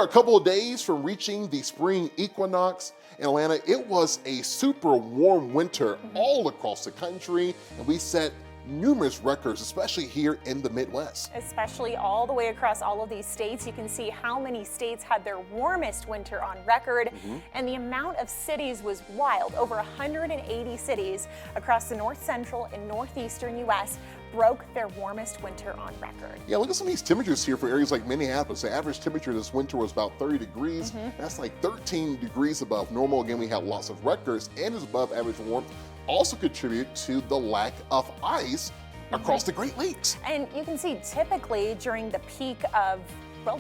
a couple of days from reaching the spring equinox in Atlanta. It was a super warm winter all across the country, and we set numerous records, especially here in the Midwest. Especially all the way across all of these states. You can see how many states had their warmest winter on record, and the amount of cities was wild. Over 180 cities across the north central and northeastern U.S. broke their warmest winter on record. Yeah, look at some of these temperatures here for areas like Minneapolis. The average temperature this winter was about 30 degrees. That's like 13 degrees above normal. Again, we had lots of records, and is above average warmth. Also contribute to the lack of ice across the Great Lakes. And you can see typically during the peak of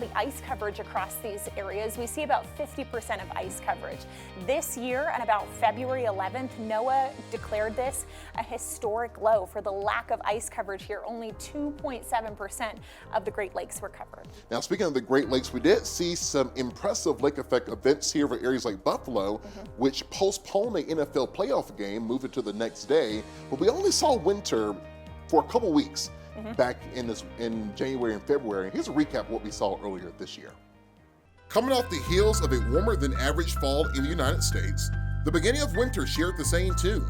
the ice coverage across these areas, we see about 50% of ice coverage. This year, on about February 11th, NOAA declared this a historic low for the lack of ice coverage here. Only 2.7% of the Great Lakes were covered. Now, speaking of the Great Lakes, we did see some impressive lake effect events here for areas like Buffalo, which postponed the NFL playoff game, moving to the next day. But we only saw winter for a couple weeks. Back in January and February. Here's a recap of what we saw earlier this year. Coming off the heels of a warmer than average fall in the United States, the beginning of winter shared the same tune.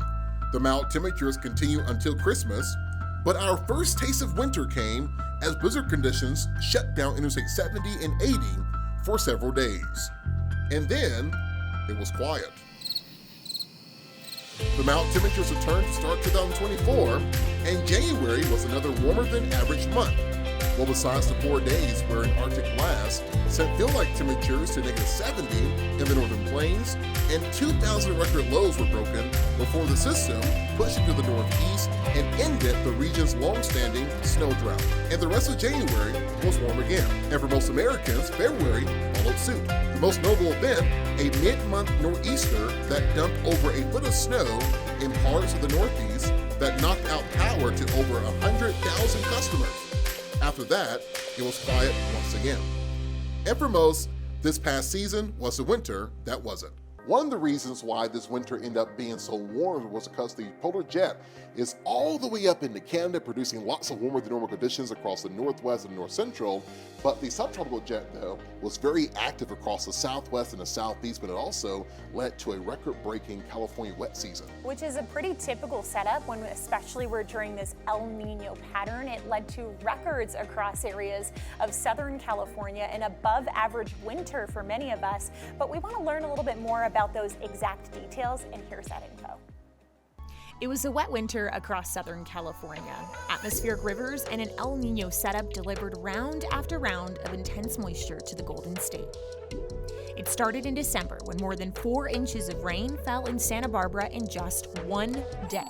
The mild temperatures continue until Christmas, but our first taste of winter came as blizzard conditions shut down Interstate 70 and 80 for several days. And then it was quiet. The mild temperatures returned to start 2024, and January was another warmer than average month. Well, besides the 4 days where an Arctic blast sent feel-like temperatures to -70 in the northern plains, and 2,000 record lows were broken before the system pushed into the northeast and ended the region's long-standing snow drought. And the rest of January was warm again. And for most Americans, February followed suit. The most notable event, a mid-month nor'easter that dumped over a foot of snow in parts of the northeast that knocked out power to over 100,000 customers. After that, it was quiet once again. And for most, this past season was the winter that wasn't. One of the reasons why this winter ended up being so warm was because the polar jet is all the way up into Canada, producing lots of warmer than normal conditions across the northwest and north central. But the subtropical jet, though, was very active across the southwest and the southeast, but it also led to a record-breaking California wet season. Which is a pretty typical setup when especially we're during this El Nino pattern. It led to records across areas of Southern California, an above average winter for many of us. But we want to learn a little bit more about those exact details, and here's that info. It was a wet winter across Southern California. Atmospheric rivers and an El Nino setup delivered round after round of intense moisture to the Golden State. It started in December when more than 4 inches of rain fell in Santa Barbara in just one day.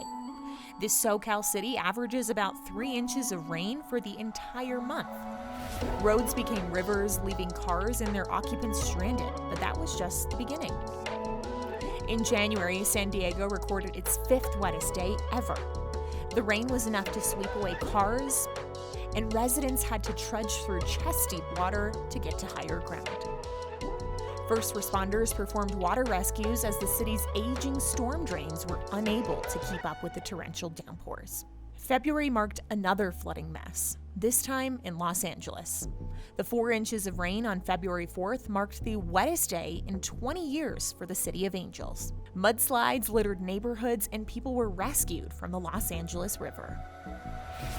This SoCal city averages about 3 inches of rain for the entire month. Roads became rivers, leaving cars and their occupants stranded, but that was just the beginning. In January, San Diego recorded its 5th wettest day ever. The rain was enough to sweep away cars, and residents had to trudge through chest-deep water to get to higher ground. First responders performed water rescues as the city's aging storm drains were unable to keep up with the torrential downpours. February marked another flooding mess, this time in Los Angeles. The 4 inches of rain on February 4th marked the wettest day in 20 years for the City of Angels. Mudslides littered neighborhoods and people were rescued from the Los Angeles River.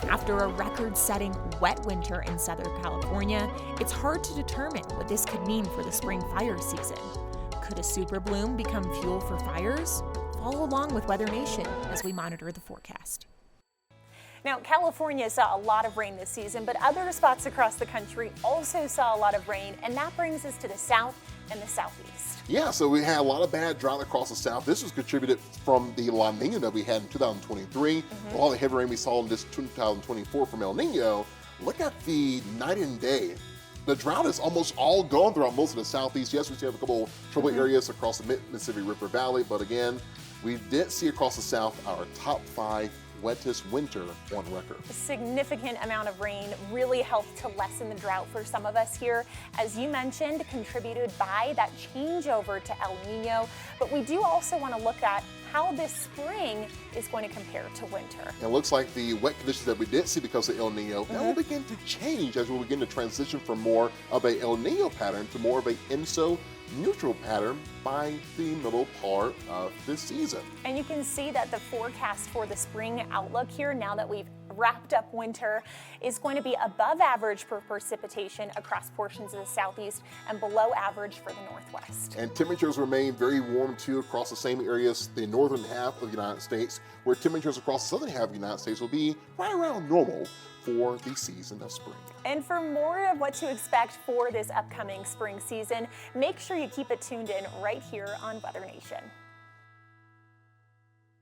After a record-setting wet winter in Southern California, it's hard to determine what this could mean for the spring fire season. Could a super bloom become fuel for fires? Follow along with WeatherNation as we monitor the forecast. Now, California saw a lot of rain this season, but other spots across the country also saw a lot of rain, and that brings us to the south and the southeast. Yeah, so we had a lot of bad drought across the south. This was contributed from the La Nina that we had in 2023. All the heavy rain we saw in this 2024 from El Nino. Look at the night and day. The drought is almost all gone throughout most of the southeast. Yes, we still have a couple trouble areas across the Mississippi River Valley, but again, we did see across the south our top 5 wettest winter on record. A significant amount of rain really helped to lessen the drought for some of us here, as you mentioned, contributed by that changeover to El Nino. But we do also want to look at how this spring is going to compare to winter. It looks like the wet conditions that we did see because of El Nino, that will begin to change as we begin to transition from more of a El Nino pattern to more of a ENSO neutral pattern by the middle part of this season. And you can see that the forecast for the spring outlook here, now that we've wrapped up winter, is going to be above average for precipitation across portions of the southeast and below average for the northwest. And temperatures remain very warm too across the same areas, the northern half of the United States, where temperatures across the southern half of the United States will be right around normal for the season of spring. And for more of what to expect for this upcoming spring season, make sure you keep it tuned in right here on Weather Nation.